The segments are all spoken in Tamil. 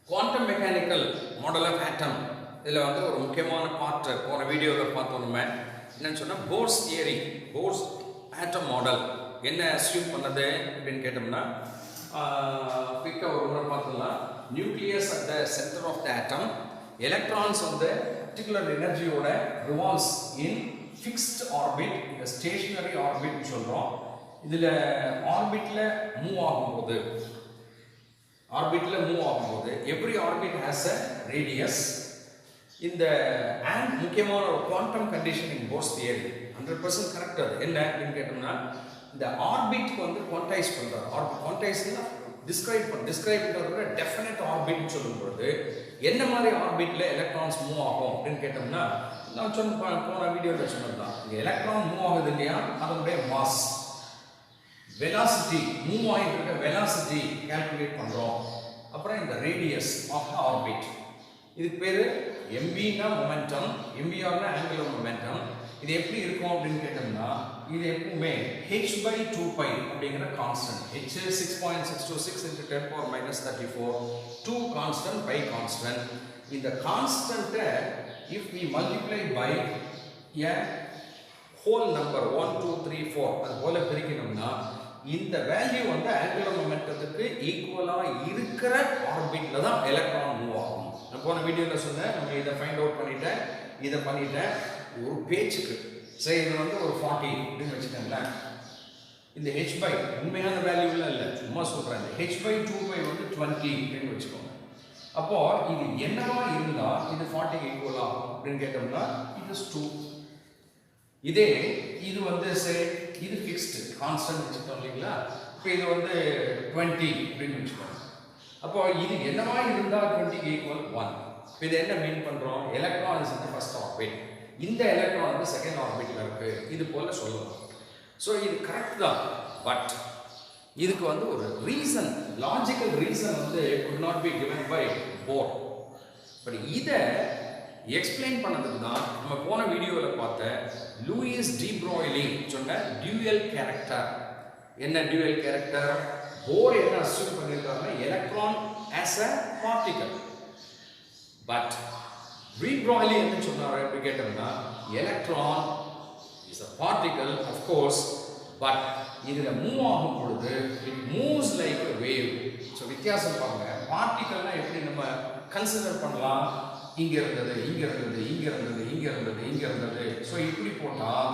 quantum mechanical model of atom இதில் வந்து ஒரு முக்கியமான பார்ட் போன வீடியோவில் பார்த்தோம். நம்ம என்னன்னு சொன்னால் Bohr's theory, Bohr's atom model என்ன அஸ்யூம் பண்ணது அப்படின்னு கேட்டோம்னா குயிக்காக ஒரு முறை பார்த்துக்கலாம். Nucleus at the centre of the atom, electrons வந்து பர்டிகுலர் எனர்ஜியோட ரிவால்வ்ஸ் இன் ஃபிக்ஸ்ட் ஆர்பிட், இந்த ஸ்டேஷனரி ஆர்பிட்னு சொல்கிறோம். இதில் ஆர்பிட்டில் மூவ் ஆகும்போது every orbit has a radius. இந்த அண்ட் முக்கியமான ஒரு quantum condition in Bohr's theory 100% correct. அது என்ன அப்படின்னு கேட்டோம்னா, இந்த ஆர்பிட்க்கு வந்து குவான்டைஸ் பண்ணுறாரு. குவான்டைஸ்னா டிஸ்கிரைப்ன்றத டெஃபினட் ஆர்பிட்னு சொல்லும்போது என்ன மாதிரி ஆர்பிட்டில் எலக்ட்ரான்ஸ் மூவ் ஆகும் அப்படின்னு கேட்டோம்னா, நான் போன வீடியோவில் சொன்னது தான். இந்த எலக்ட்ரான் மூவ் ஆகுது இல்லையா, அதனுடைய மாஸ், வெலாசிட்டி, மூவ் ஆகிட்டு இருக்க வெலாசிட்டி கால்குலேட் பண்ணுறோம். அப்புறம் இந்த ரேடியஸ் ஆஃப் த ஆர்பிட், இதுக்கு பேர் எம்பினா மொமெண்டம், எம்பிஆர்னா ஆங்குலர் மொமெண்டம். இது எப்படி இருக்கும் அப்படின்னு கேட்டோம்னா, இது எப்பவுமே h/2π அப்படிங்கிற constant. h 6.626 into 10 power minus 34, 2 constant by constant. இந்த கான்ஸ்டன்ட்டை if we multiply by a whole number 1 2 3 4 அது போல பிரிக்கணும்னா, இந்த வேல்யூ வந்து ஆங்குலர் மொமெண்டத்துக்கு ஈக்குவலா இருக்கிற ஆர்பிட்ல தான் எலக்ட்ரான் மூவ் ஆகும். நான் போன வீடியோவில் சொன்னேன், நம்ம இதை ஃபைண்ட் அவுட் பண்ணிட்டேன் ஒரு பேச்சுக்கு. சரி, இது வந்து ஒரு 40 அப்படின்னு வச்சுக்கோங்களேன். இந்த h/, உண்மையான வேல்யூலாம் இல்லை, சும்மா சொல்கிறேன். இந்த h/2π வந்து 20 அப்படின்னு வச்சுக்கோங்க. அப்போ இது என்னவா இருந்தால் இது 40 ஈக்குவலா அப்படின்னு கேட்டோம்னா, it is 2. இதே இது வந்து சரி, இது ஃபிக்ஸ்டு கான்ஸ்டன்ட் வச்சுக்கோம் இல்லைங்களா. இப்போ இது வந்து 20 அப்படின்னு வச்சுக்கோங்க. அப்போ இது என்னவா இருந்தால் 20 ஈக்குவல் 1. இப்போ இது என்ன மீன் பண்ணுறோம்? எலக்ட்ரான் இஸ் இந்த ஃபர்ஸ்ட் ஆர்பிட், இந்த எலக்ட்ரான் வந்து செகண்ட் ஆர்பிட்டில் இருக்கு, இது போல சொல்லலாம். ஸோ இது கரெக்ட் தான். பட் இதுக்கு வந்து ஒரு ரீசன், லாஜிக்கல் ரீசன் வந்து could not be given by Bohr. But இதை எக்ஸ்பிளைன் பண்ணதுக்கு தான் நம்ம போன வீடியோவில் பார்த்த லூயிஸ் டி ப்ரோய்லி சொன்ன டியூயல் கேரக்டர். என்ன டியூயல் கேரக்டர்? போர் என்ன அஸ்யூம் பண்ணியிருக்காருன்னா, electron as a particle. But de Broglie என்ன சொன்னார் அப்படின்னு கேட்டோம்னா, electron is a particle of course, but இதில் மூவ் ஆகும் பொழுது it moves like a wave. So வித்தியாசம் பாருங்க. பார்ட்டிகல்னா எப்படி நம்ம கன்சிடர் பண்ணலாம்? இங்கே இருந்தது. ஸோ இப்படி போட்டால்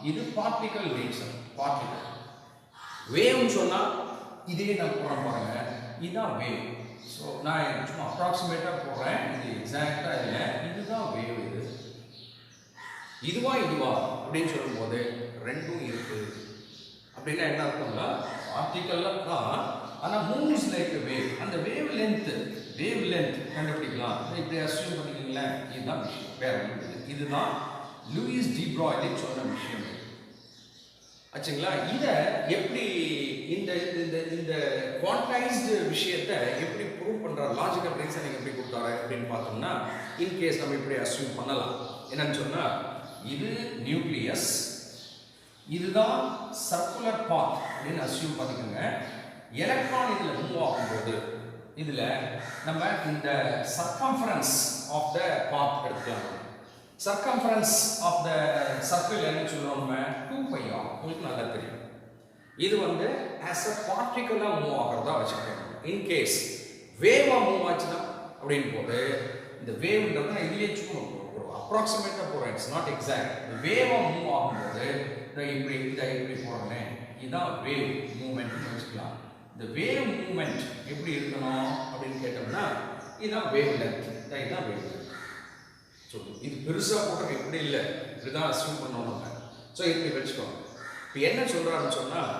இது பார்ட்டிகல் நேச்சர். பார்ட்டிகல் வேவ்னு சொன்னால் இதே நான் போகிறேன் பாருங்க, இதுதான் வேவ். ஸோ நான் சும்மா அப்ராக்சிமேட்டாக போடுறேன், இது எக்ஸாக்டாக இல்லை, இதுதான் வேவ். இதுவா அப்படின்னு சொல்லும்போது ரெண்டும் இருக்குது. அப்படின்னா என்ன அர்த்தம்னா, பார்ட்டிகல்லாம் தான், ஆனால் மூவ்ஸ் லைக் வேவ். அந்த வேவ் லென்த் கண்டுபிடிக்கலாம். இப்படி அஸ்யூம் பண்ணிக்கலாம். இதுதான் விஷயம், வேற ஒன்று. இதுதான் லூயிஸ் டி ப்ரோய்லி சொன்ன விஷயம் ஆச்சுங்களா. இதை எப்படி இந்த இந்த குவான்டைஸ்டு விஷயத்தை எப்படி ப்ரூவ் பண்ணுறாரு, லாஜிக்கல் ரீசனிங் எப்படி கொடுத்தாரு அப்படின்னு பார்த்தோம்னா, இன்கேஸ் நம்ம இப்படி அஸ்யூம் பண்ணலாம். என்னன்னு சொன்னால், இது நியூக்ளியஸ், இதுதான் சர்க்குலர் பாத் அப்படின்னு அஸ்யூம் பண்ணிக்கோங்க. எலக்ட்ரான் இதில் மூவ் ஆகும்போது இதில் நம்ம இந்த சர்க்கம்ஃபரன்ஸ் ஆஃப் த பாத் எடுத்துக்கலாம். சர்க்கம்ஃபரன்ஸ் ஆஃப் த சர்க்கிள் என்ன சொல்லுவோம் நம்ம? 2π ஆகும். உங்களுக்கு நல்லா தெரியும். இது வந்து ஆஸ் அ பார்ட்டிகலாக மூவ் ஆகிறதா வச்சுக்கோங்க. இன்கேஸ் வேவாக மூவ் ஆச்சுன்னா அப்படின்னு போது, இந்த வேவ்ன்றது நான் இதுலேயே சும்மா ஒரு அப்ராக்சிமேட்டாக போகிறேன், இட்ஸ் நாட் எக்ஸாக்ட். வேவாக மூவ் ஆகும்போது இப்படி போகிறேன், இதுதான் வேவ் மூவ்மெண்ட்னு வச்சுக்கலாம். இந்த வேவ் மூவ்மெண்ட் எப்படி இருக்கணும் அப்படின்னு கேட்டோம்னா, இதுதான் வேவ் லென்த், இதுதான் வேவ் லென்த். ஸோ இது பெருசாக போட்டது இப்படி இல்லை, இப்படிதான் அஸ்யூம் பண்ணணும் நம்ம. ஸோ இப்படி வச்சுக்கோங்க. இப்போ என்ன சொல்கிறாருன்னு சொன்னால்,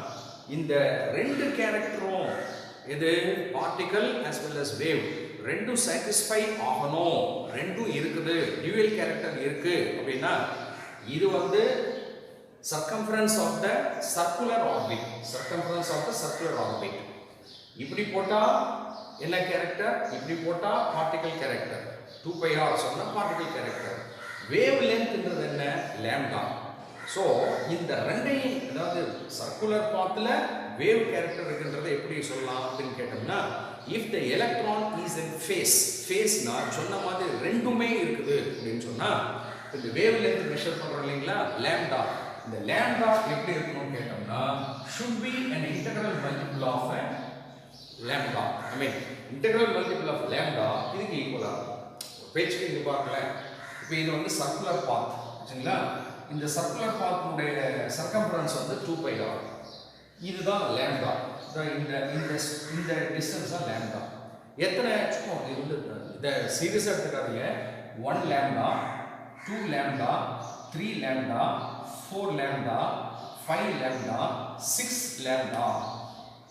இந்த ரெண்டு கேரக்டரும், எது particle as well as wave, ரெண்டும் சாட்டிஸ்ஃபை ஆகணும். ரெண்டும் இருக்குது, டியூயல் கேரக்டர் இருக்கு அப்படின்னா, இது வந்து circumference of the circular orbit. இப்படி போட்டா என்ன கேரக்டர், இப்படி போட்டா பார்ட்டிகல் கேரக்டர். 2πr சொன்னா பார்ட்டிகல் கேரக்டர். வேவ் லென்த்ன்றது என்ன? லாம்டா. ஸோ இந்த ரெண்டையும், அதாவது சர்க்குலர் பாத்தில் வேவ் கேரக்டர் இருக்குன்றதை எப்படி சொல்லலாம் அப்படின்னு கேட்டோம்னா, if the electron is in phase, phase-னா சொன்ன மாதிரி ரெண்டுமே இருக்குது அப்படின்னு சொன்னா இந்த வேவ் லென்த் மெஷர் பண்றோம் இல்லீங்களா lambda, இந்த lambda எப்படி இருக்கணும்னு கேட்டோம்னா should be an integral multiple of a lambda. I mean integral multiple of lambda இதுக்கு ஈக்குவலா பேச்சுக்கு இங்க பாருங்களேன். இப்போ இது வந்து சர்க்குலர் பாத் சரிங்களா. இந்த சர்க்குலர் பாத் உடைய சர்க்கம்ஃபரன்ஸ் வந்து 2 pi r. இதுதான் lambda. இந்த டிஸ்டன்ஸ் தான் lambda. எத்தனை இது வந்து இந்த சீரிஸ் எடுத்துக்காதீங்க. 1 lambda, 2 lambda, 3 lambda, 4 lambda, 5 lambda, 6 lambda.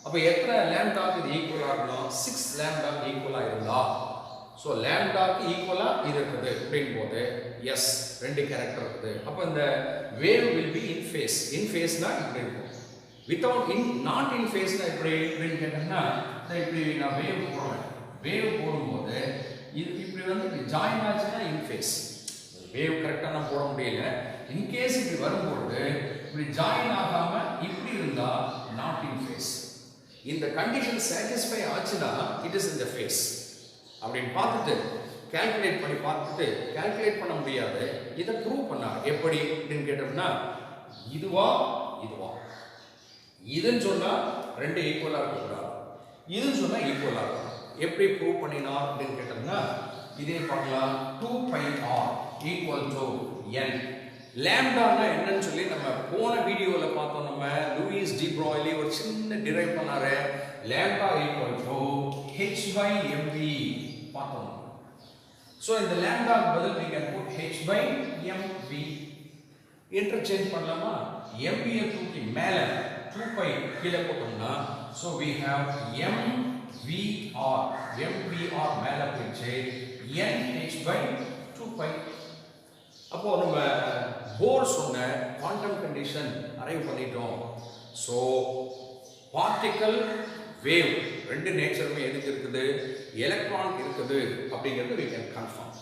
அப்ப எத்தனை lambdaக்கு இது ஈக்குவலா இருக்கணும்? 6 lambda ஈக்குவலா இருந்தா so lambdaக்கு ஈக்குவலா இது இருக்குது அப்படிங்கும்போது எஸ் ரெண்டு கேரக்டர் இருக்குது. அப்ப இந்த wave will be in phase. in phase னா இப்படி இருக்கும். without in not in phase னா இப்படி இப்படின்னு கேட்டோம்னா இப்படி நான் wave போடுறேன். wave போடும்போது இது இப்படி வந்து ஜாயின் ஆச்சுன்னா in phase. wave கரெக்டா நான் போட முடியல. in case இப்படி வரும்போது இப்படி ஜாயின் ஆகாம இப்படி இருந்தா not in phase. இந்த கண்டிஷன் satisfy ஆச்சுனா it is in the phase. அப்படின்னு பார்த்துட்டு கால்குலேட் பண்ணி பார்த்துட்டு கால்குலேட் பண்ண முடியாது இதை ப்ரூவ் பண்ணார். எப்படி அப்படின்னு கேட்டோம்னா இதுவா இதுவா இதுன்னு சொன்னா ரெண்டு ஈக்குவலா இருக்கக்கூடாது, இதுன்னு சொன்னா ஈக்குவலா இருக்கும். எப்படி ப்ரூவ் பண்ணினார் அப்படின்னு கேட்டோம்னா இதே பார்க்கலாம். 2 pi r equal to n. லாம்டானா என்னன்னு சொல்லி நம்ம போன வீடியோல பார்த்தோம். நம்ம லூயிஸ் டி ப்ராய்லி ஒரு சின்ன டிரைவ் பண்ணாரு. Lambda equal to h by mv பார்த்தோம். சோ இந்த லாம்டா பதில் we can put h by mv. Interchange பண்ணலாமா? mv ஐ தூக்கி மேல 2 pi கீழே போட்டோம்னா so we have mvr. mvr மேல போயிடுச்சு nh by 2 pi. அப்போ நம்ம போர் சொன்ன குவாண்டம் கண்டிஷன் அரைவ் பண்ணிட்டோம். ஸோ பார்ட்டிக்கல் வேவ் ரெண்டு நேச்சருமே எதுக்கு இருக்குது? எலக்ட்ரான் இருக்குது அப்படிங்கிறது we can confirm.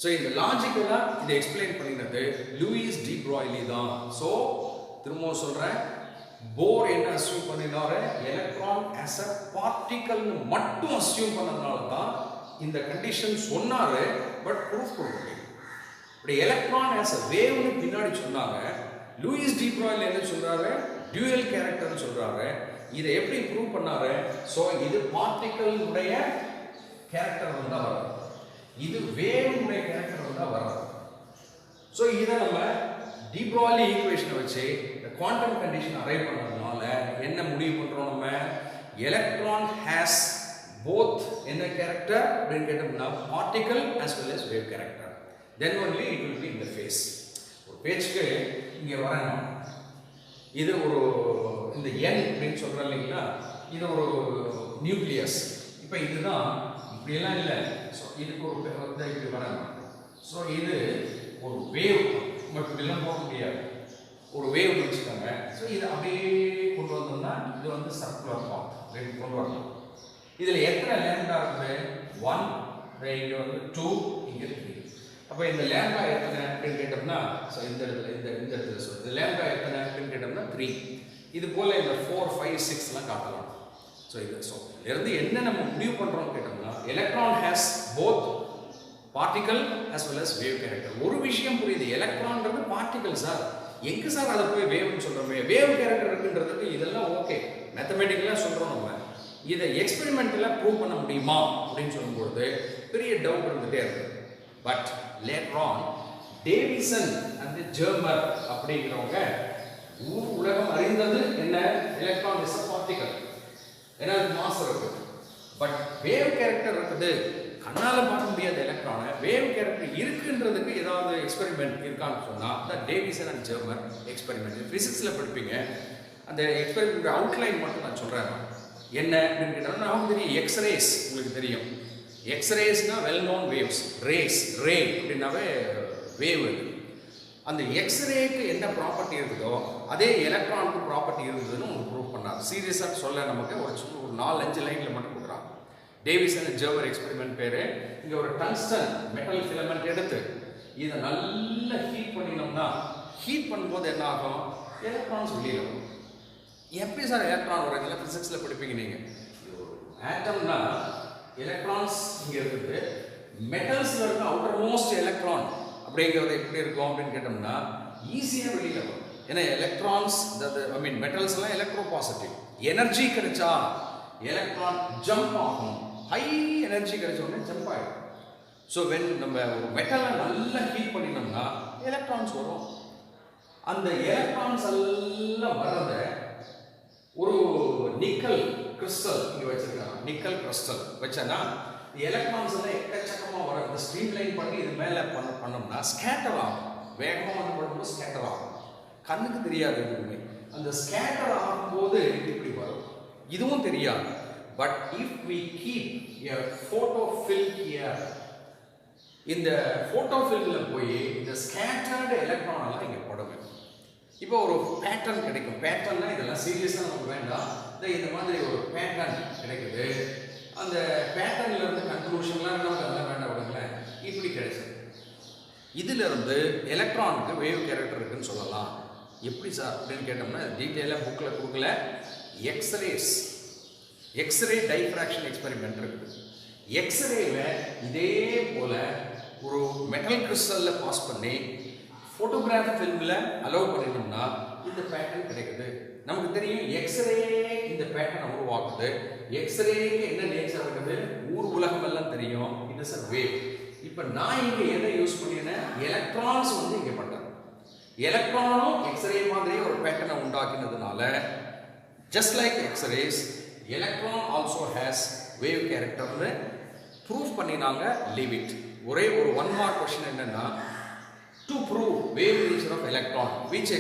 ஸோ இந்த லாஜிக்கலாக இதை எக்ஸ்பிளைன் பண்ணினது லூயிஸ் டி ப்ராய்லி தான். ஸோ திரும்பவும் சொல்கிறேன், போர் என்ன அஸ்யூம் பண்ணினாரு? எலக்ட்ரான் ஆஸ் அ பார்ட்டிக்கல்னு மட்டும் அஸ்யூம் பண்ணதுனால தான் இந்த கண்டிஷன் சொன்னாரு. பட் ப்ரூஃப் பண்ண முடியும். இப்படி எலக்ட்ரான் ஆஸ் அ வேவ்னு பின்னாடி சொன்னாங்க. லூயிஸ் டி ப்ராய்லி என்ன சொல்றாரு? டியூயல் கேரக்டர்னு சொல்றாரு. இதை எப்படி ப்ரூவ் பண்ணாரு? ஸோ இது பார்ட்டிக்கல் உடைய கேரக்டர் வந்தா வராது, இது வேவ் உடைய கேரக்டர் வந்தா வராது. ஸோ இதை நம்ம டி ப்ராய்லி ஈக்குவேஷனை வச்சு இந்த குவாண்டம் கண்டிஷன் அரைவ் பண்ணதுனால என்ன முடிவு பண்றோம்? நம்ம எலக்ட்ரான் ஹேஸ் போத் என்ன கேரக்டர் அப்படின்னு கேட்டோம்னா particle as well as wave character. then only it will be in the phase. ஒரு பேச்சுக்கு இங்க வரணும். இது ஒரு இந்த n அப்படின்னு சொல்றோம் இல்லைங்களா, இது ஒரு நியூக்ளியஸ். இப்போ இதுதான் இப்படி எல்லாம் இல்லை. ஸோ இதுக்கு ஒரு இப்படி வரணும். ஸோ இது ஒரு வேவ். நம்ம இப்படி எல்லாம் போக முடியாது. ஒரு வேவ் வச்சுக்கோங்க. ஸோ இது அப்படியே கொண்டு வந்தோம்னா இது வந்து சர்க்குலர் பாத் கொண்டு வரணும். இதில் எத்தனை லேம்டா இருக்குது? 1, இங்கே வந்து 2, இங்கே 3. அப்போ இந்த லேம்டா எத்தனை அப்படின்னு கேட்டோம்னா ஸோ இந்த இடத்துல இந்த இடத்துல சொல்லுது. இந்த லேம்டா எத்தனை அப்படின்னு கேட்டோம்னா 3. இது போல் இந்த 4, 5, 6லாம் காட்டலாம். ஸோ இது ஸோ இதிலிருந்து என்ன நம்ம முடிவு பண்ணுறோம்னு கேட்டோம்னா electron has both particle as well as wave character. ஒரு விஷயம் புரியுது, எலக்ட்ரான்ன்றது பார்ட்டிக்கல் சார், எங்கே சார் அதை போய் வேவ்னு சொல்கிறோமே? வேவ் கேரக்டர் இருக்குன்றதுக்கு இதெல்லாம் ஓகே, மேத்தமெட்டிக்கலாக சொல்கிறோம். நம்ம இதை எக்ஸ்பெரிமெண்ட்டில் ப்ரூவ் பண்ண முடியுமா அப்படின்னு சொல்லும்பொழுது பெரிய டவுட் இருந்துகிட்டே இருக்குது. But later on Davisson and Germer அப்படிங்கிறவங்க உலகம் அறிந்தது என்ன? Electron is a particle. ஏன்னா அது மாஸ் இருக்கு. பட் வேவ் கேரக்டர் இருக்குது, கண்ணால பார்க்க முடியாத எலக்ட்ரானை வேவ் கேரக்டர் இருக்குன்றதுக்கு ஏதாவது எக்ஸ்பெரிமெண்ட் இருக்கான்னு சொன்னால் த டேவிசன் அண்ட் ஜெர்மர் எக்ஸ்பெரிமெண்ட். ஃபிசிக்ஸில் படிப்பீங்க. அந்த எக்ஸ்பெரிமெண்ட் அவுட்லைன் மட்டும் நான் சொல்கிறேன். என்ன அப்படின்னு கேட்டோம்னா நமக்கு தெரியும் எக்ஸ்ரேஸ். உங்களுக்கு தெரியும் எக்ஸ்ரேஸ்னா வெல் நோன் வேவ்ஸ். ரே அப்படின்னாவே வேவ். அந்த எக்ஸ்ரேக்கு என்ன ப்ராப்பர்ட்டி இருக்குதோ அதே எலக்ட்ரானுக்கு ப்ராப்பர்ட்டி இருந்ததுன்னு ஒன்று ப்ரூவ் பண்ணார். சீரியஸாக சொல்ல நமக்கு ஒரு 4-5 லைனில் மட்டும் கொடுக்குறாங்க. டேவிசன் அண்ட் ஜெர்மர் எக்ஸ்பெரிமெண்ட் பேர். இங்கே ஒரு டங்ஸ்டன் மெட்டல் ஃபிலமெண்ட் எடுத்து இதை நல்லா ஹீட் பண்ணினோம்னா ஹீட் பண்ணும்போது என்ன ஆகும்? எலக்ட்ரான்ஸ் வெளியில் வரும். எப்படி சார் எலக்ட்ரான் வரும்? இதெல்லாம் ஃபிசிக்ஸில் படிப்பீங்க நீங்கள். ஆட்டம்னா எலக்ட்ரான்ஸ் இங்கே இருக்குது, மெட்டல்ஸில் இருக்க அவுட்டர் மோஸ்ட் எலக்ட்ரான் அப்படிங்கிறது எப்படி இருக்கும் அப்படின்னு கேட்டோம்னா ஈஸியாக வெளியில் வரும். ஏன்னா எலக்ட்ரான்ஸ் ஐ மீன் மெட்டல்ஸ்லாம் எலக்ட்ரோ பாசிட்டிவ். எனர்ஜி கிடைச்சா எலக்ட்ரான் ஜம்ப் ஆகும், ஹை எனர்ஜி கிடைச்ச உடனே ஜம்ப் ஆகிடும். ஸோ வென் நம்ம ஒரு மெட்டலை நல்லா ஹீட் பண்ணினோம்னா எலக்ட்ரான்ஸ் வரும். அந்த எலக்ட்ரான்ஸ் எல்லாம் வர்றத ஒரு நிக்கல் கிறிஸ்டல் இங்கே வச்சிருக்காங்க. நிக்கல் கிறிஸ்டல் வச்சேன்னா எலக்ட்ரான்ஸ் எல்லாம் எக்கச்சக்கமாக வர இந்த ஸ்ட்ரீம் லைன் பண்ணி இது மேலே பண்ணோம்னா ஸ்கேட்டர் ஆகும். வேகமாக வந்து படும்போது ஸ்கேட்டர் ஆகும், கண்ணுக்கு தெரியாது எதுவுமே. அந்த ஸ்கேட்டர் ஆகும்போது இப்படி வரும், இதுவும் தெரியாது. But if we keep a photo film here, இந்த ஃபோட்டோ ஃபில்மில் போய் இந்த ஸ்கேட்டர்டு எலக்ட்ரான் எல்லாம் இங்கே படுங்க. இப்போ ஒரு பேட்டர்ன் கிடைக்கும். பேட்டர்னா இதெல்லாம் சீரியஸாக நமக்கு வேண்டாம், இந்த மாதிரி ஒரு பேட்டர்ன் கிடைக்குது. அந்த பேட்டர்ன்ல இருந்து கன்க்ளூஷன்லாம் நமக்கு அதெல்லாம் வேண்டாம் விடுங்களேன், இப்படி கிடைச்சது. இதிலிருந்து எலக்ட்ரானுக்கு வேவ் கேரக்டர் இருக்குன்னு சொல்லலாம். எப்படி சார் அப்படின்னு கேட்டோம்னா டீட்டெயிலாக புக்கில் கொடுக்கல. எக்ஸ்ரே டைஃப்ராக்ஷன் எக்ஸ்பெரிமெண்ட் இருக்குது. எக்ஸ்ரேல இதே போல ஒரு மெட்டல் கிறிஸ்டலில் பாஸ் பண்ணி ஃபோட்டோகிராஃபி ஃபில்மில் அலோவ் பண்ணினோம்னா இந்த பேட்டர்ன் கிடைக்குது. நமக்கு தெரியும் எக்ஸ்ரே இந்த பேட்டர்னை உருவாக்குது. எக்ஸ்ரேக்கு என்ன நேச்சர் இருக்குது ஊர் உலகம் எல்லாம் தெரியும். It is a wave. இப்போ நான் இங்கே எதை யூஸ் பண்ணினேன், எலக்ட்ரான்ஸ் வந்து இங்கே பண்ணுறேன். எலக்ட்ரானும் எக்ஸ்ரே மாதிரி ஒரு பேட்டர்னை உண்டாக்கினதுனால just like x-rays electron also has wave கேரக்டர்னு ப்ரூவ் பண்ணினாங்க. Leave it. ஒரே ஒரு 1 மார்க் கொஸ்டின் என்னன்னா, to prove wave nature of electron which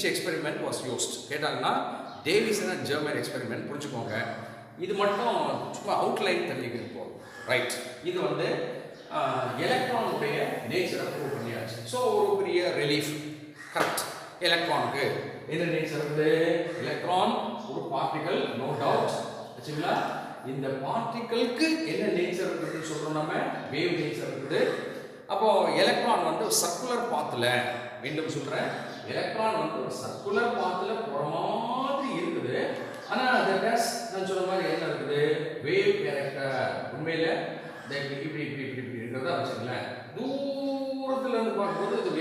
experiment was used கேட்டாங்கன்னா டேவிசன் அண்ட் ஜெர்மன் எக்ஸ்பெரிமெண்ட் புரிஞ்சுக்கோங்க. இது மட்டும் சும்மா அவுட்லைன் தெரிஞ்சுக்கிறோம். ரைட், இது வந்து எலக்ட்ரானுடைய நேச்சரை ப்ரூவ் பண்ணியாச்சு. ஸோ ஒரு பெரிய ரிலீஃப். கரெக்ட், எலக்ட்ரானுக்கு என்ன நேச்சர் இருக்குது, எலக்ட்ரான் ஒரு பார்ட்டிகல், நோ டவுட். வச்சுங்களா, இந்த பார்ட்டிகலுக்கு என்ன நேச்சர் இருக்குதுன்னு சொல்றோம் நம்ம, வேவ் நேச்சர் இருக்குது. அப்போ எலக்ட்ரான் வந்து சர்க்குலர் பாத்துல, மீண்டும் சொல்றேன், எலக்ட்ரான் வந்து ஒரு சர்க்குலர் பாத்துல போற மாதிரி இருக்குது. ஆனா நான் சொன்ன மாதிரி என்ன இருக்குது, வேவ் கேரக்டர். உண்மையில இப்படி இப்படி இப்படி இப்படி இருக்கிறதா வச்சுங்களேன். தூரத்துல இருந்து பார்க்கும்போது இது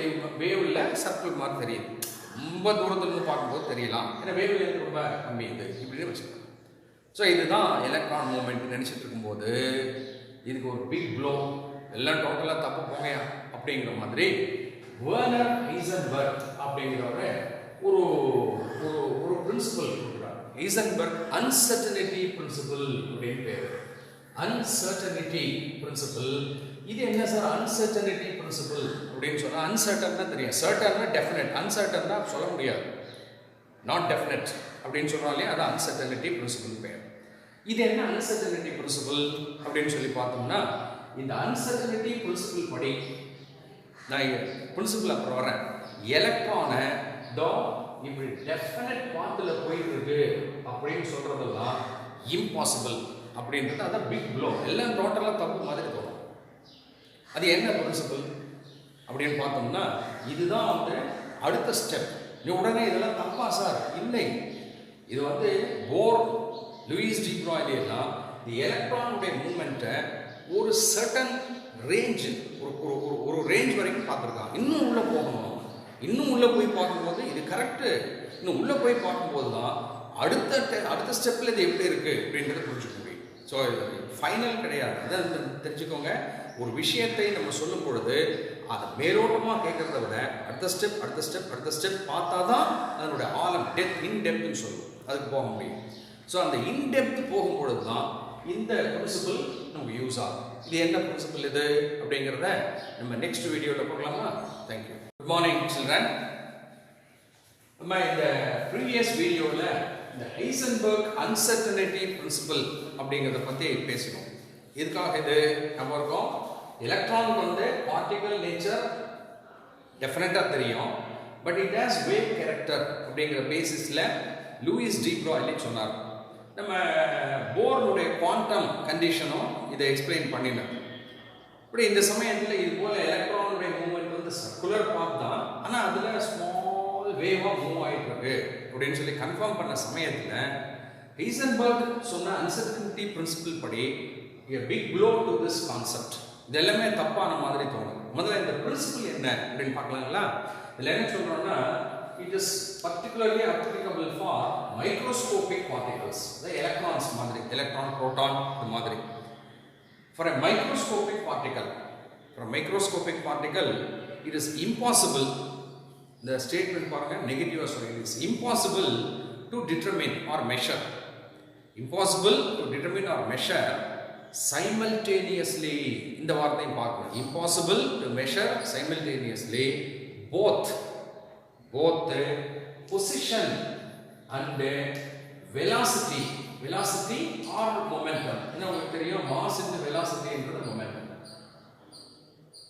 வேவ் இல்லை, சர்க்கிள் மாதிரி தெரியுது. ரொம்ப தூரத்துல இருந்து பார்க்கும்போது தெரியலாம், ஏன்னா வேவ் லென்த் ரொம்ப கம்மி இது இப்படின்னு வச்சுக்கலாம். ஸோ இதுதான் எலக்ட்ரான் மூவ்மெண்ட். நினைச்சிட்டு இருக்கும்போது இதுக்கு ஒரு பிக் ப்ளோ, எல்லாம் டோட்டலாக தப்பு போகையா அப்படிங்கிற மாதிரி வெர்னர் ஹைசன்பர்க் அப்படிங்கிறவரை ஒரு ஒரு பிரின்சிபல் கொடுக்குறார். ஹைசன்பர்க் அன்சர்டனிட்டி பிரின்சிபல் அப்படின்னு பேர். Uncertainty principal. இது என்ன சார் அன்சர்டனிட்டி பிரின்சிபல் அப்படின்னு சொன்னால், அன்சர்டன்னா தெரியும், சர்டன்னா டெஃபினட், அன்சர்டன்னா சொல்ல முடியாது, நாட் டெஃபினட் அப்படின்னு சொல்கிறாலே அது அன்சர்டனிட்டி பிரின்சிபல் பேர். இது என்ன அன்சர்டனிட்டி பிரின்சிபல் அப்படின்னு சொல்லி பார்த்தோம்னா, இந்த அன்சர்டனிட்டி பிரின்சிபல் படி நான் பிரின்சிபல் அப்புறம் வரேன். எலக்ட்ரானை இப்படி டெஃபினட் பாத்தில் போயிட்டு இருக்கு அப்படின்னு சொல்றதெல்லாம் இம்பாசிபிள் அப்படின்றது அதான் பிக் ப்ளோ. எல்லாம் டோட்டலாக தப்பு மாதிரி தோணும். அது என்ன பிரின்சிபல் அப்படின்னு பார்த்தோம்னா, இதுதான் வந்து அடுத்த ஸ்டெப். நீ உடனே இதெல்லாம் தப்பா சார், இல்லை, இது வந்து போர், லூயிஸ் டி ப்ராய்லி எல்லாம் இந்த எலக்ட்ரானுடைய மூவ்மெண்ட்டை ஒரு சர்டன் ரேஞ்ச், ஒரு ரேஞ்ச் வரைக்கும் பார்த்துருக்காங்க. இன்னும் உள்ளே போகணும், இன்னும் உள்ளே போய் பார்க்கும்போது இது கரெக்டு, இன்னும் உள்ளே போய் பார்க்கும்போது தான் அடுத்த ஸ்டெப்பில் இது எப்படி இருக்குது அப்படின்றத புரிஞ்சுக்க முடியும். ஸோ இது ஃபைனல் கிடையாது. அதான் தெரிஞ்சுக்கோங்க, ஒரு விஷயத்தை நம்ம சொல்லும் பொழுது அதை மேலோட்டமாக கேட்கறத விட அடுத்த ஸ்டெப் பார்த்தா தான் அதனுடைய ஆழம், இன்டெப்த்னு சொல்லுவோம், அதுக்கு போக முடியும். ஸோ அந்த இன்டெப்த் போகும்பொழுது தான் இந்த பிரின்சிபல் நமக்கு யூஸ் ஆகும். இது என்ன பிரின்சிபல் இது அப்படிங்கிறத நம்ம நெக்ஸ்ட் வீடியோவில் பார்க்கலாமா? தேங்க்யூ. Good morning children. நம்ம இந்த ப்ரீவியஸ் வீடியோவில் இந்த ஹைசன்பர்க் அன்சர்டனிட்டி பிரின்சிபல் அப்படிங்கிறத பற்றி பேசணும். இதுக்காக இது நம்ம இருக்கோம், எலக்ட்ரானுக்கு வந்து பார்ட்டிகல் நேச்சர் டெஃபினட்டாக தெரியும், but it has wave character அப்படிங்கிற பேசிஸில் லூயிஸ் டி ப்ராய்லி சொன்னார். நம்ம போர்னுடைய குவாண்டம் கண்டிஷனும் இதை எக்ஸ்பிளைன் பண்ணினோம். இப்படி இந்த சமயத்தில் இது போல் எலக்ட்ரானுடைய மூவ்மெண்ட் வந்து சர்க்குலர் பாத் தான், ஆனால் அதில் ஸ்மால் வேவாக மூவ் ஆகிட்டு இருக்கு அப்படின்னு சொல்லி கன்ஃபார்ம் பண்ண சமயத்தில் ஹைசன்பர்க் சொன்ன அன்சர்டனிட்டி பிரின்சிபல் படி a big blow to this concept. இதெல்லாமே தப்பான மாதிரி தோணும். முதல்ல இந்த பிரின்சிபல் என்ன அப்படின்னு பார்க்கலாங்களா? இதில் என்ன சொல்றோம்னா it is particularly applicable for microscopic particles, the electrons மாதிரி, electron, proton இந்த மாதிரி. For a microscopic particle, it is impossible, the statement பாருங்க நெகட்டிவா சொல்லுங்க, it is impossible to determine or measure. Impossible to determine or measure simultaneously. இந்த வார்த்தையும் பார்க்கணும். Impossible to measure simultaneously both position and velocity or momentum. என்ன உங்களுக்கு தெரியும், mass into velocity என்றது momentum.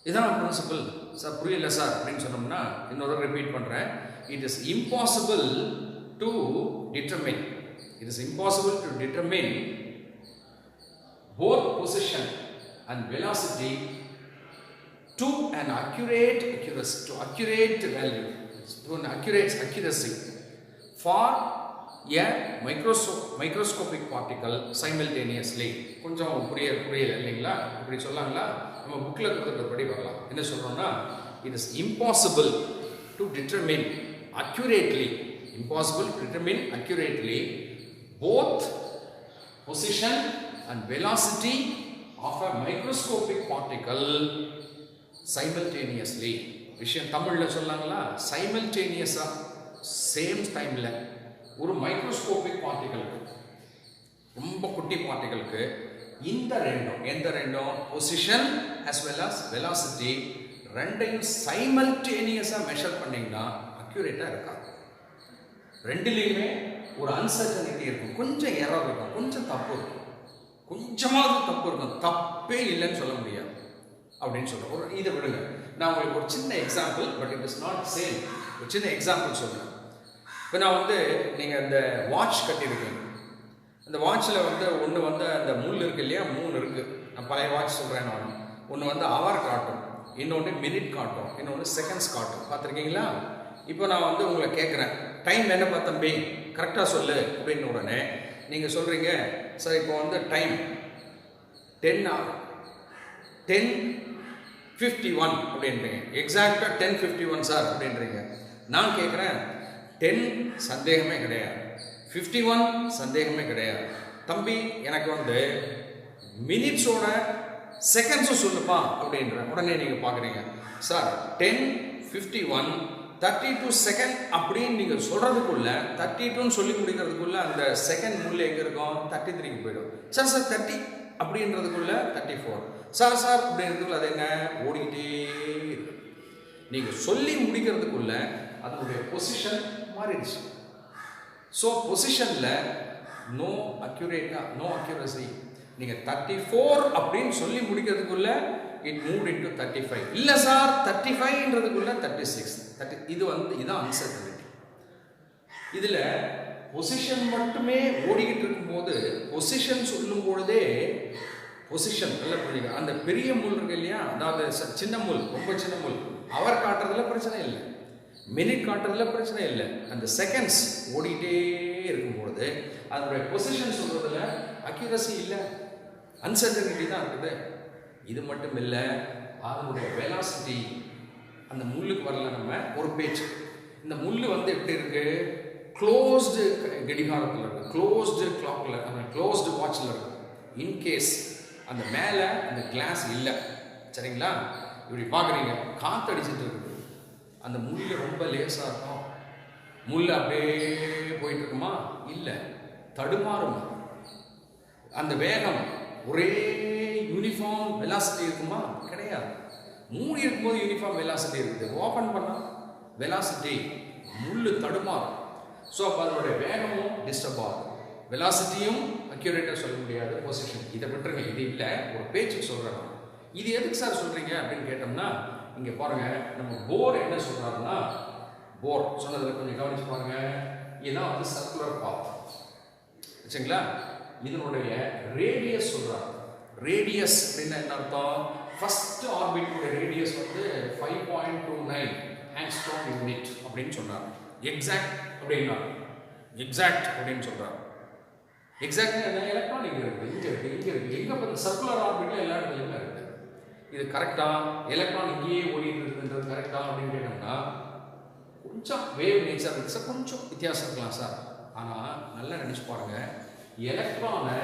இதான் பிரின்சிபல். சார் புரியல சார் அப்படின்னு சொன்னோம்னா இன்னொரு ரிப்பீட் பண்றேன். It is impossible to determine both position and velocity to an accurate value, to an accurate accuracy for a microscopic particle simultaneously. கொஞ்சம் புரியல இல்லைங்களா? இப்படி சொல்லாங்களா? நம்ம புக்ல கொடுத்தபடி வரலாம். என்ன சொல்றோம்னா it is impossible to determine accurately both position and velocity of a microscopic particle simultaneously. விஷயம் தமிழ்ல சொல்லாங்களா? simultaneously சேம் டைம்ல ஒரு மைக்ரோஸ்கோபிக் பார்ட்டிகல், ரொம்ப குட்டி பார்ட்டிகளுக்கு இந்த ரெண்டும் position as well as velocity ரெண்டையும் சைமல்டேனியஸா மெஷர் பண்ணீங்கன்னா அக்யூரேட்டா இருக்காது. ரெண்டுலையுமே ஒரு அன்சர்டனிட்டி இருக்கும், கொஞ்சம் எரர் இருக்கும், கொஞ்சம் தப்பு இருக்கும், கொஞ்சமாவது தப்பு இருக்கும், தப்பே இல்லைன்னு சொல்ல முடியாது அப்படின்னு சொல்றேன். இதை விடுங்க, நான் உங்களுக்கு ஒரு சின்ன example, but it is not same, ஒரு சின்ன எக்ஸாம்பிள் சொல்றேன். இப்போ நான் நீங்கள் இந்த வாட்ச் கட்டியிருக்கீங்க, அந்த வாட்சில் ஒன்று அந்த முள் இருக்கு இல்லையா, 3 இருக்கு. நான் பழைய வாட்ச் சொல்கிறேன். நான் ஒன்று ஹவர் காட்டும், இன்னொன்று மினிட் காட்டும், இன்னொன்று செகண்ட்ஸ் காட்டும். பார்த்துருக்கீங்களா? இப்போ நான் உங்களை கேட்குறேன், டைம் என்னப்பா தம்பி கரெக்டாக சொல்லு அப்படின்னு உடனே நீங்கள் சொல்கிறீங்க, சார் இப்போ டைம் 10:51 அப்படின்றீங்க. எக்ஸாக்டாக 10:51 சார் அப்படின்றீங்க. நான் கேட்குறேன் 10 சந்தேகமே கிடையாது, 51 சந்தேகமே கிடையாது. தம்பி எனக்கு மினிட்ஸோட செகண்ட்ஸும் சொல்லுப்பா அப்படின்ற உடனே நீங்கள் பார்க்குறீங்க, சார் 10:51 32 செகண்ட் அப்படின்னு நீங்கள் சொல்கிறதுக்குள்ள 32ன்னு சொல்லி முடிக்கிறதுக்குள்ள அந்த செகண்ட் முள்ள எங்கே இருக்கும், 33க்கு போயிடும். சார் 30 அப்படின்றதுக்குள்ள 34, சார் அப்படின்றதுக்குள்ள அது என்ன ஓடிக்கிட்டே இருக்கு. நீங்கள் சொல்லி முடிக்கிறதுக்குள்ள அதனுடைய பொசிஷன் மாறிடுச்சு. ஸோ பொசிஷனில் நோ அக்யூரசி. நீங்கள் 34 அப்படின்னு சொல்லி முடிக்கிறதுக்குள்ள இட் மூவ் இன்டு 35. இல்லை சார் 35ன்றதுக்குள்ள 36. இதுதான் அன்சர்டனிட்டி. இதில் பொசிஷன் மட்டுமே ஓடிக்கிட்டு இருக்கும்போது, பொசிஷன் சொல்லும் பொழுதே பொசிஷன் நல்ல புரியுங்க. அந்த பெரிய முள் இருக்கு இல்லையா, அதாவது சின்ன முள், ரொம்ப சின்ன முள், அவர் காட்டுறதுல பிரச்சனை இல்லை, மினிட் காட்டுறதுல பிரச்சனை இல்லை. அந்த செகண்ட்ஸ் ஓடிக்கிட்டே இருக்கும்பொழுது அதனுடைய பொசிஷன் சொல்றதுல அக்யூரசி இல்லை, அன்சர்டனிட்டி தான் இருக்குது. இது மட்டும் இல்லை, அதனுடைய வெலாசிட்டி அந்த முள்ளுக்கு வரல. நம்ம ஒரு பேச்சு, இந்த முள்ளு எப்படி இருக்கு, க்ளோஸ்டு கடிகாரத்தில் இருக்கு, க்ளோஸ்டு கிளாக்ல, அந்த க்ளோஸ்டு வாட்சில் இருக்கு. இன்கேஸ் அந்த மேலே அந்த கிளாஸ் இல்லை, சரிங்களா, இப்படி பார்க்குறீங்க, காற்று அடிச்சுட்டு இருக்குது, அந்த முள்ளு ரொம்ப லேசாக இருக்கும், முள் அப்படியே போயிட்டு இருக்குமா, இல்லை, தடுமாறும். அந்த வேகம் ஒரே யூனிஃபார்ம் வெலாசிட்டி இருக்குமா, கிடையாது. மூடி இருக்கும்போது யூனிஃபார்ம் வெலாசிட்டி இருக்குது, ஓப்பன் பண்ணால் வெலாசிட்டி முள்ளு தடுமாறும். ஸோ அப்போ அதனுடைய வேகமும் டிஸ்டர்ப் ஆகும், வெலாசிட்டியும் அக்யூரேட்டாக சொல்ல முடியாது, பொசிஷன். இதை விட்டுருங்க, இது இல்லை, ஒரு பேச்சுக்கு சொல்கிறேன். இது எதுக்கு சார் சொல்கிறீங்க அப்படின்னு கேட்டோம்னா, இங்கே பாருங்கள், நம்ம போர் என்ன சொல்கிறாருன்னா, போர் சொன்னதில் கொஞ்சம் கவனிச்சு பாருங்க, இதுதான் சர்க்குலர் பாத், வச்சுங்களா. இதனுடைய ரேடியஸ் சொல்கிறார். ரேடியஸ் அப்படின்னா என்ன அர்த்தம், ஃபர்ஸ்ட் ஆர்பிட்டோட ரேடியஸ் 5.29 ஆங்ஸ்ட்ரோம் யூனிட் அப்படின்னு சொன்னார். எக்ஸாக்ட் அப்படின்னு சொல்றார். எக்ஸாக்ட்லி அந்த எலக்ட்ரான் இங்கே இருக்குது, இங்கே இருக்குது, இங்கே இருக்குது. எங்கே பார்த்து சர்க்குலர் ஆர்பிட்டில் எல்லா இடத்துலையுமே இருக்குது. இது கரெக்டாக எலக்ட்ரான் இங்கேயே ஓடிட்டு இருக்குன்றது கரெக்டாக அப்படின்னு கேட்டோம்னா கொஞ்சம் வேவ் நேச்சர் இருக்குது சார், கொஞ்சம் வித்தியாசம் இருக்கலாம் சார். ஆனால் நல்லா நினச்சி பாருங்க, எலக்ட்ரானை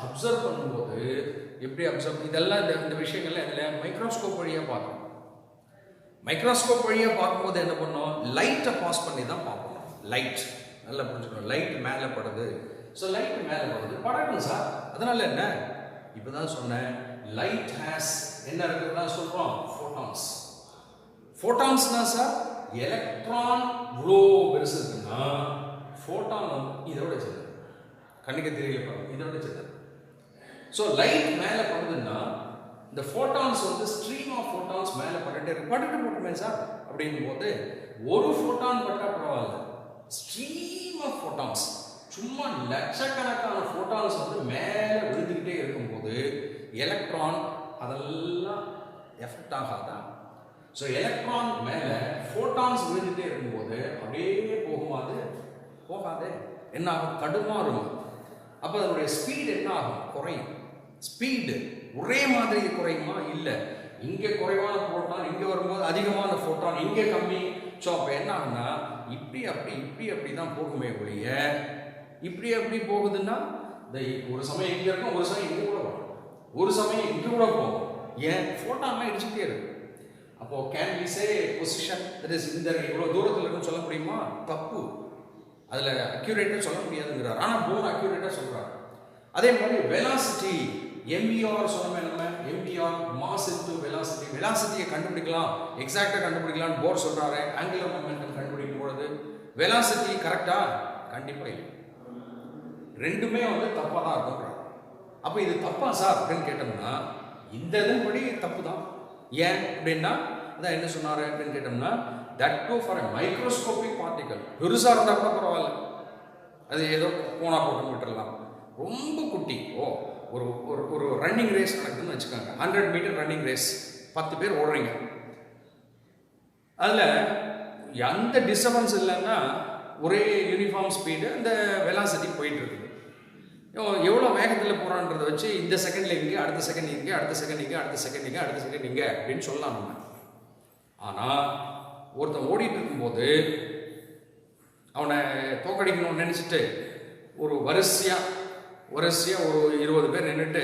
அப்சர்வ் பண்ணும்போது எப்படி அப்சர்வ், இதெல்லாம் இந்த விஷயங்கள்லாம் இதில் மைக்ரோஸ்கோப் வழியாக பார்க்கணும். மைக்ரோஸ்கோப் வழியாக பார்க்கும்போது என்ன பண்ணோம், லைட்டை பாஸ் பண்ணி தான் பார்க்கணும். லைட் நல்லா புரிஞ்சுக்கணும், லைட் மேலே படுது. ஸோ லைட் மேலே படுது, படட்டும் சார். அதனால என்ன, இப்போ தான் சொன்னேன், லைட் ஹேஸ் என்ன இருக்குதுன்னா சொல்கிறோம், ஃபோட்டான்ஸ். ஃபோட்டான்ஸ்னா சார் எலக்ட்ரான் இவ்வளோ பெருசு இருக்குன்னா ஃபோட்டான் இதோட சின்னது, கண்ணுக்கு தெரியல பாருங்க, இதோட சின்னது. ஸோ லைட் மேலே படுதுன்னா இந்த ஃபோட்டான்ஸ் வந்து ஸ்ட்ரீம் ஆஃப் ஃபோட்டான்ஸ் மேலே பட்டுட்டு போட்டுமே சார். அப்படிங்கும் போது ஒரு ஃபோட்டான் பட்டால் பரவாயில்ல, ஸ்ட்ரீம் ஆஃப் ஃபோட்டான்ஸ், சும்மா லட்சக்கணக்கான ஃபோட்டான்ஸ் வந்து மேலே விழுந்துக்கிட்டே இருக்கும்போது எலக்ட்ரான் அதெல்லாம் எஃபெக்ட் ஆகாதா? ஸோ எலக்ட்ரான் மேலே ஃபோட்டான்ஸ் விழுந்துகிட்டே இருக்கும்போது அப்படியே போகாது, என்ன ஆகும், தடுமாறும். அப்போ அதனுடைய ஸ்பீடு என்ன ஆகும், குறையும். ஸ்பீடு ஒரே மாதிரி குறையுமா? இல்லை, இங்கே குறைவான ஃபோட்டான் இங்கே வரும்போது அதிகமான ஃபோட்டான் இங்கே கம்மி. ஸோ அப்போ என்ன ஆகுன்னா இப்படி அப்படி தான் போகுமே ஒழிய, இப்படி அப்படி போகுதுன்னா இந்த ஒரு சமயம் இங்கே இருக்கும், ஒரு சமயம் இங்கே கூட வரும், ஒரு சமயம் இங்கே கூட போகும். ஏன், ஃபோட்டான்லாம் இடிச்சுட்டே இருக்கு. அப்போ can we say position that is இந்த இவ்வளோ தூரத்தில் இருக்குன்னு சொல்ல முடியுமா? தப்பு. அதில் அக்யூரேட்டாக சொல்ல முடியாதுங்கிறார். ஆனால் போன் அக்யூரேட்டாக சொல்கிறார். அதே மாதிரி வெலாசிட்டி, எம்பிஆர் சொன்னோமே நம்ம, எம்பிஆர் மாஸ் இன்டு வெலாசிட்டி. வெலாசிட்டியை கண்டுபிடிக்கலாம், எக்ஸாக்டாக கண்டுபிடிக்கலாம்னு போர் சொல்கிறாரு. ஆங்குலர் மொமெண்டம் கண்டுபிடிக்கும் பொழுது வெலாசிட்டி கரெக்டா? கண்டிப்பாக இல்லை, ரெண்டுமே வந்து தப்பாக தான் இருக்கும். அப்போ இது தப்பா சார் அப்படின்னு கேட்டோம்னா இந்த இதன்படி தப்பு தான். ஏன் அப்படின்னா அதான் என்ன சொன்னார் அப்படின்னு கேட்டோம்னா, that too for a microscopic particle. பெருசாக இருந்தால் கூட பரவாயில்ல, அது ஏதோ போனா போட்டு விட்டுடலாம். ரொம்ப குட்டி, ஒரு ஒரு ரன்னிங் ரேஸ் நடக்குதுன்னு வச்சுக்கோங்க, 100 மீட்டர் ரன்னிங் ரேஸ், 10 பேர் ஓடுறீங்க. அதில் எந்த டிஸ்டர்பன்ஸ் இல்லைன்னா ஒரே யூனிஃபார்ம் ஸ்பீடு அந்த வெலாசிட்டி போயிட்டு இருக்குது. எவ்வளோ வேகத்தில் போகிறான்றதை வச்சு இந்த செகண்டில் இங்கே, அடுத்த செகண்ட் இங்கே, அடுத்த செகண்ட் இங்கே, அடுத்த செகண்ட் இங்கே, அடுத்த செகண்ட் இங்கே அப்படின்னு சொல்லலாம் நம்ம. ஆனால் ஒருத்தன் ஓடிட்டு இருக்கும்போது அவனை தோக்கடிக்கணும்னு நினச்சிட்டு ஒரு வரிசையாக ஒரு 20 பேர் நின்றுட்டு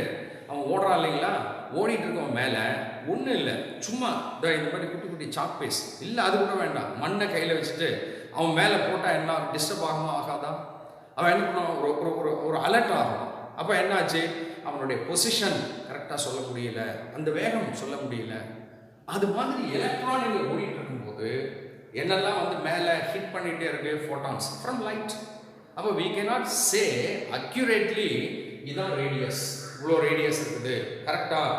அவன் ஓடுறான் இல்லைங்களா, ஓடிட்டு இருக்கவன் மேலே ஒன்றும் இல்லை, சும்மா இந்த மாதிரி குட்டி குட்டி சாக் பீஸ் இல்லை, அது கூட வேண்டாம், மண்ணை கையில் வச்சுட்டு அவன் மேலே போட்டால் என்ன டிஸ்டர்ப் ஆகுமா? ஆகாதா? அவன் என்ன பண்ணுவான், ஒரு அலர்ட் ஆகும். அப்போ என்னாச்சு, அவனுடைய பொசிஷன் கரெக்டாக சொல்ல முடியல, அந்த வேகம் சொல்ல முடியல. அது மாதிரி எலக்ட்ரான் இங்கே ஓடிட்டு இருக்கும்போது என்னெல்லாம் வந்து மேலே ஹிட் பண்ணிகிட்டே இருக்கு, ஃபோட்டான்ஸ் ஃப்ரம் லைட். அப்போ we cannot say accurately இதான் ரேடியஸ், இவ்வளோ ரேடியஸ் இருக்குது கரெக்டாக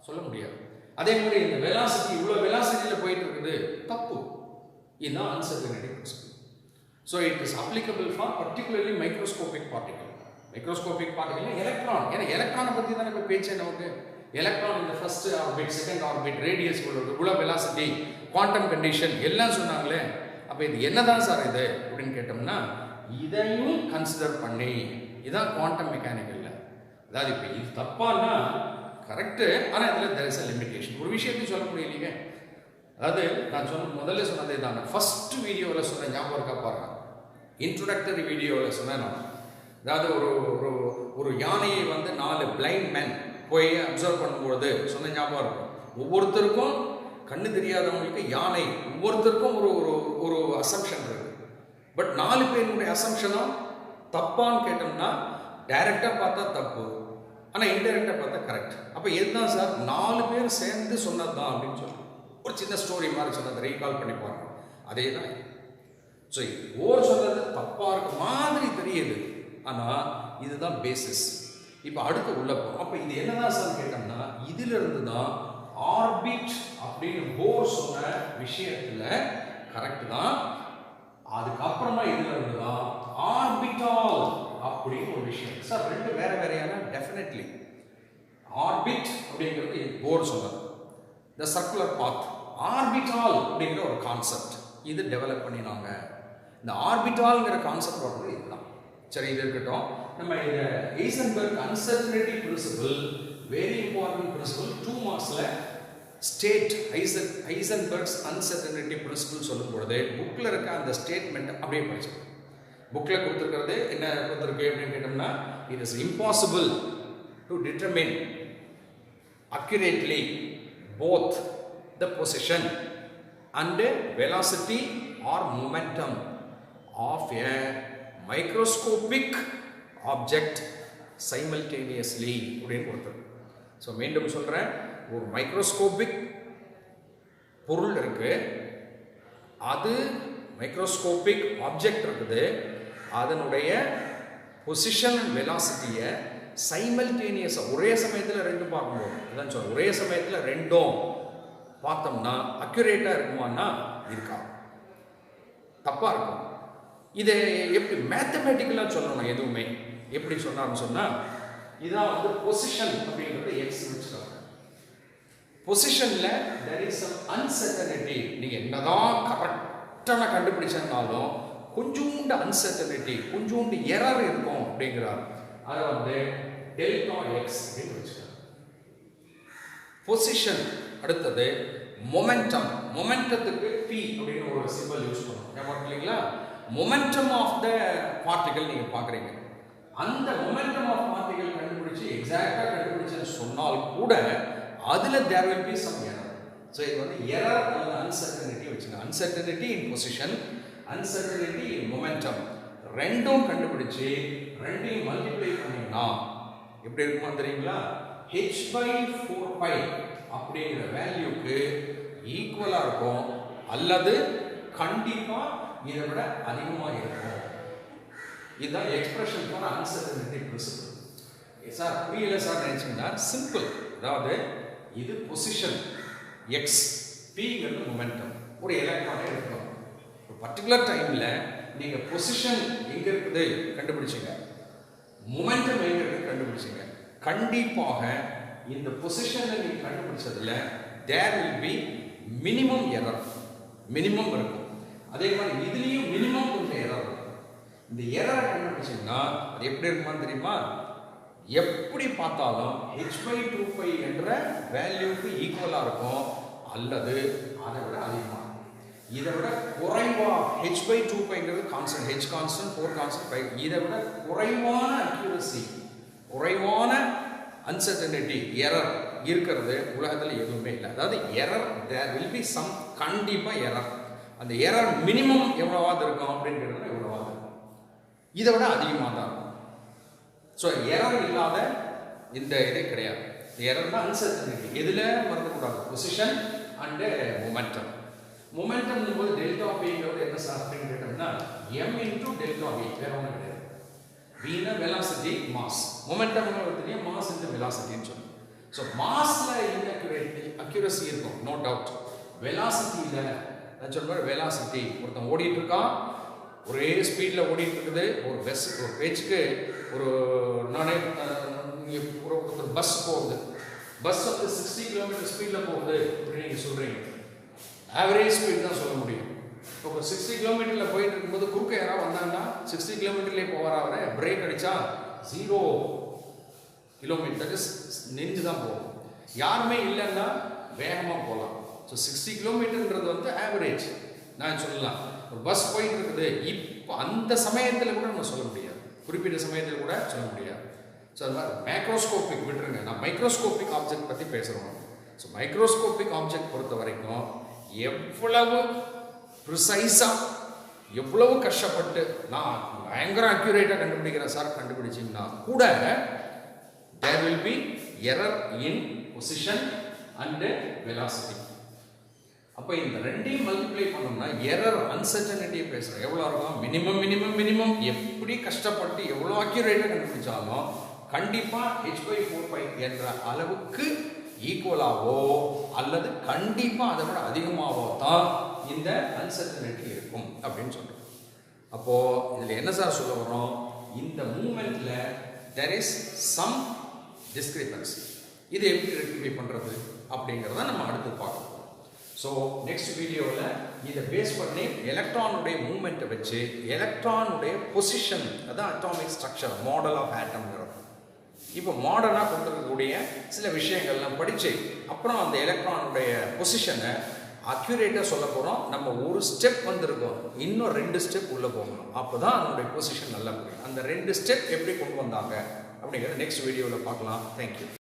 சொல்ல முடியாது. அதே மாதிரி இந்த வெலாசிட்டி இவ்வளோ வெலாசிட்டியில் போயிட்டு இருக்குது, தப்பு. இதுதான் uncertainty principal. So it is applicable for particularly microscopic particle. Microscopic particle electron. ஏன்னா எலக்ட்ரானை பற்றி தானே இப்போ பேச்சு நமக்கு. எலக்ட்ரான் இந்த first orbit, second orbit, radius இவ்வளோ வெலாசிட்டி, குவாண்டம் கண்டிஷன் எல்லாம் சொன்னாங்களே. அப்போ இது என்னதான் சார் இது அப்படின்னு கேட்டோம்னா, இதையும் கன்சிடர் பண்ணி இதான் குவாண்டம் மெக்கானிக்கல்ல. அதாவது இப்போ இது தப்பானா கரெக்டு, ஆனால் இதில் there is a limitation. ஒரு விஷயத்தையும் சொல்ல முடியலைங்க. அதாவது நான் முதல்ல சொன்னதே தான், ஃபர்ஸ்ட் வீடியோவில் சொன்ன ஞாபகம் இருக்கா பாருங்க, இன்ட்ரோடக்டரி வீடியோவில் சொன்னேன் நான். அதாவது ஒரு யானையை வந்து 4 பிளைண்ட் மேன் போய் அப்சர்வ் பண்ணும்பொழுது சொன்ன ஞாபகம் இருக்கும். ஒவ்வொருத்தருக்கும் கண்ணு தெரியாதவங்களுக்கு யானை, ஒவ்வொருத்தருக்கும் ஒரு அசம்ஷன் இருக்கு. பட் 4 பேருடைய அசம்ஷனும் தப்பான்னு கேட்டோம்னா டைரக்டாக பார்த்தா தப்பு, ஆனால் இன்டைரக்டாக பார்த்தா கரெக்ட். அப்போ எதுதான் சார் 4 பேர் சேர்ந்து சொன்னது தான் அப்படின்னு சொல்லி ஒரு சின்ன ஸ்டோரி மாதிரி சொன்னதை ரீகால் பண்ணி பாருங்க. அதே தான். ஸோ ஓர் சொல்றது தப்பாக இருக்க மாதிரி தெரியுது, ஆனால் இதுதான் பேசிஸ். இப்போ அடுத்து உள்ள போகும். அப்போ இது என்னதான் சார் கேட்டோம்னா, இதிலிருந்து தான் ஆர்பிட் அப்படின்னு போர் சொன்ன விஷயத்தில் கரெக்ட் தான். அதுக்கப்புறமா இதுல இருந்து தான் ஆர்பிட்டால் அப்படின்னு ஒரு விஷயம். சார் ரெண்டு வேற வேறையான, டெஃபினெட்லி ஆர்பிட் அப்படிங்கிறது போர் சொன்னது, த சர்க்குலர் பாத். ஆர்பிட்டால் அப்படிங்கிற ஒரு கான்செப்ட் இது டெவலப் பண்ணினாங்க. இந்த ஆர்பிட்டால்ங்கிற கான்செப்ட் வந்து இதுதான். சரி, இது இருக்கட்டும். நம்ம இந்த Heisenberg uncertainty principle very important principle 2 மார்க்ஸ்ல ஸ்டேட் ஹைசன்பர்க்ஸ் அன்சர்டனிட்டி பிரின்சிபல் சொல்லும் பொழுது புக்ல இருக்க அந்த ஸ்டேட்மெண்ட் அப்படியே படிச்சுக்கணும். புக்ல கொடுத்துருக்கிறது என்ன கொடுத்துருக்கு அப்படின்னு கேட்டோம்னா, it is impossible to determine accurately both the position and velocity or momentum of a microscopic object simultaneously அப்படின்னு கொடுத்துருக்கு. ஸோ மீண்டும் சொல்கிறேன், ஒரு மைக்ரோஸ்கோபிக் பொருள் இருக்கு, அது மைக்ரோஸ்கோபிக் ஆப்ஜெக்ட் இருக்குது, அதனுடைய பொசிஷன் அண்ட் வெலாசிட்டியை சைமல்டேனியஸாக ஒரே சமயத்தில் ரெண்டும் பார்க்கும்போது, அதான் சொல்கிறேன், ஒரே சமயத்தில் ரெண்டும் பார்த்தோம்னா அக்யூரேட்டாக இருக்குமான்னா இருக்கா, தப்பாக இருக்கும். இதை எப்படி மேத்தமேட்டிக்கலாக சொல்லணும், எதுவுமே எப்படி சொன்னார்னு சொன்னால், இதான் வந்து பொசிஷன் அப்படிங்கிறது எக்ஸ் வச்சுருக்காங்க. பொசிஷனில் there is some uncertainty. நீங்கள் என்னதான் கரெக்டாக கண்டுபிடிச்சனாலும் கொஞ்சோண்டு அன்சர்டனிட்டி, கொஞ்சோண்டு எரர் இருக்கும் அப்படிங்கிறார். அதை வந்து டெல்டா எக்ஸ் அப்படின்னு வச்சுக்கலாம். பொசிஷன் அடுத்தது மொமெண்டம். மொமெண்டத்துக்கு பி அப்படின்னு ஒரு சிம்பிள் யூஸ் பண்ணுவோம், ஞாபகம் இல்லைங்களா? மொமெண்டம் ஆஃப் த பார்ட்டிகல் நீங்கள் பார்க்குறீங்க, அந்த மொமெண்டம் ஆஃப் பார்ட்டிகல் கண்டுபிடிச்சி எக்ஸாக்டாக கண்டுபிடிச்சேன்னு சொன்னால் கூட அதில் there will be some error. So இது வந்து எரர் அல்லது அன்சர்டனிட்டி வச்சுங்க. அன்சர்டனிட்டி இன் பொசிஷன், அன்சர்டனிட்டி இன் மொமெண்டம், ரெண்டும் கண்டுபிடிச்சு ரெண்டையும் மல்டிப்ளை பண்ணிங்கன்னா எப்படி இருக்குமா தெரியுங்களா? h/4π அப்படிங்கிற வேல்யூக்கு ஈக்குவலாக இருக்கும், அல்லது கண்டிப்பாக இதை விட அதிகமாக இருக்கும். இதுதான் expression for uncertainty principal. Sir புரியல சார் நினைச்சீங்கன்னா சிம்பிள். அதாவது இது பொசிஷன் எக்ஸ், பிங்கிறது மொமெண்டம். ஒரு எலக்ட்ரானை எடுக்கணும், ஒரு பர்டிகுலர் டைமில் நீங்கள் பொசிஷன் எங்கே இருக்குது கண்டுபிடிச்சிங்க, மொமெண்டம் எங்கே இருக்குது கண்டுபிடிச்சிங்க, கண்டிப்பாக இந்த பொசிஷனை நீங்கள் கண்டுபிடிச்சதில் there will be minimum error, minimum இருக்கும். அதே மாதிரி இதுலேயும் மினிமம் கொஞ்சம் எரர் இருக்கும். இந்த எரரை கண்டுபிடிச்சிங்கன்னா அது எப்படி இருக்குமான்னு தெரியுமா? எப்படி பார்த்தாலும் h/2π என்ற வேல்யூக்கு ஈக்குவலாக இருக்கும், அல்லது அதை விட அதிகமாக இருக்கும். இதை விட குறைவா h/2πங்கிறது கான்ஸ்டன்ட், h கான்ஸ்டன்ட், 4 கான்ஸ்டன்ட், 5, இதை விட குறைவான அக்யூரசி, குறைவான அன்சர்டனிட்டி, எரர் இருக்கிறது உலகத்தில் எதுவுமே இல்லை. அதாவது error there will be some, கண்டிப்பாக எரர். அந்த எரர் மினிமம் எவ்வளவாது இருக்கும் அப்படின்னு கேட்டோம்னா எவ்வளவாது இருக்கும், இதை விட அதிகமாக தான் இருக்கும். ஸோ எரர் இல்லாத இந்த இதே கிடையாது. எரர்னா அன்சர்டனிட்டி. எதில் மறந்துக்கூடாது? Position and momentum. மொமெண்டம் போது டெல்டா பிங்கிறது என்ன சார் அப்படின்னு கேட்டோம்னா எம் இன்டூ டெல்டா வி, வேற ஒன்றும் கிடையாது. வினா வெலாசிட்டி, மாஸ். மொமெண்டம் தெரியும், மாஸ் இன்டூ வெலாசிட்டின்னு சொல்லணும். ஸோ மாஸில் அக்யூரசி இருக்கும், நோ டவுட். வெலாசிட்டியில் நான் சொல்கிறேன், வெலாசிட்டி ஒருத்தன் ஓடிட்டு இருக்கான், ஒரே ஸ்பீடில் ஓடிட்டு இருக்குது, ஒரு பேச்சுக்கு ஒரு நானே ஒரு பஸ் போகுது, பஸ் வந்து 60 கிலோமீட்டர் ஸ்பீடில் போகுது அப்படின்னு நீங்கள் சொல்கிறீங்க, ஆவரேஜ் ஸ்பீட் தான் சொல்ல முடியும். இப்போ 60 கிலோமீட்டரில் போயிட்டு இருக்கும்போது குறுக்க யாராவது வந்தாங்கன்னா 60 கிலோமீட்டர்லேயே போகிறாரு, பிரேக் அடித்தா 0 கிலோமீட்டருக்கு நின்று தான் போகும். யாருமே இல்லைன்னா வேகமாக போகலாம். ஸோ 60 கிலோமீட்டர்ன்றது வந்து ஆவரேஜ் நான் சொல்லலாம். ஒரு பஸ் போயிட்டு இருக்குது, இப்போ அந்த சமயத்தில் கூட நம்ம சொல்ல முடியாது, குறிப்பிட்ட சமயத்தில் கூட சொல்ல முடியாது. ஸோ அது மாதிரி மேக்ரோஸ்கோபிக் விட்டுருங்க, நான் மைக்ரோஸ்கோபிக் ஆப்ஜெக்ட் பற்றி பேசுகிறோம். ஸோ மைக்ரோஸ்கோபிக் ஆப்ஜெக்ட் பொறுத்த வரைக்கும் எவ்வளவு ப்ரிசைஸாக, எவ்வளவு கஷ்டப்பட்டு நான் பயங்கர அக்யூரேட்டாக கண்டுபிடிக்கிறேன் சார், கண்டுபிடிச்சிங்கன்னா கூட there will be error in position and velocity. அப்போ இந்த ரெண்டையும் மல்டிப்ளை பண்ணோம்னா எரர், அன்சர்டனிட்டியை பேசுகிறோம், எவ்வளோ இருக்கும்? Minimum minimum minimum. எப்படி கஷ்டப்பட்டு எவ்வளோ அக்யூரேட்டாக கண்டுபிடிச்சாலும் கண்டிப்பாக h/4π என்ற அளவுக்கு ஈக்குவலாகவோ அல்லது கண்டிப்பாக அதை விட அதிகமாகவோ தான் இந்த அன்சர்டனிட்டி இருக்கும் அப்படின்னு சொல்கிறோம். அப்போது இதில் என்ன சார் சொல்ல வரோம்? இந்த மூமெண்ட்டில் there is some discrepancy. இது எப்படி ரெக்டிஃபை பண்ணுறது அப்படிங்கிறத நம்ம அடுத்து பார்க்கணும். ஸோ நெக்ஸ்ட் வீடியோவில் இதை பேஸ் பண்ணி எலக்ட்ரானுடைய மூமெண்ட்டை வச்சு எலக்ட்ரானுடைய பொசிஷன், அதான் அட்டாமிக் ஸ்ட்ரக்சர், மாடல் ஆஃப் ஆட்டம்ங்கிறோம். இப்போ மாடர்னாக கொண்டிருக்கக்கூடிய சில விஷயங்கள்லாம் படித்து அப்புறம் அந்த எலக்ட்ரானுடைய பொசிஷனை அக்யூரேட்டாக சொல்ல போகிறோம். நம்ம ஒரு ஸ்டெப் வந்திருக்கோம், இன்னும் 2 ஸ்டெப் உள்ளே போகணும். அப்போ தான் அதனுடைய பொசிஷன் நல்லா புரியும். அந்த 2 ஸ்டெப் எப்படி கொண்டு வந்தாங்க அப்படிங்கிறத நெக்ஸ்ட் வீடியோவில் பார்க்கலாம். தேங்க்யூ.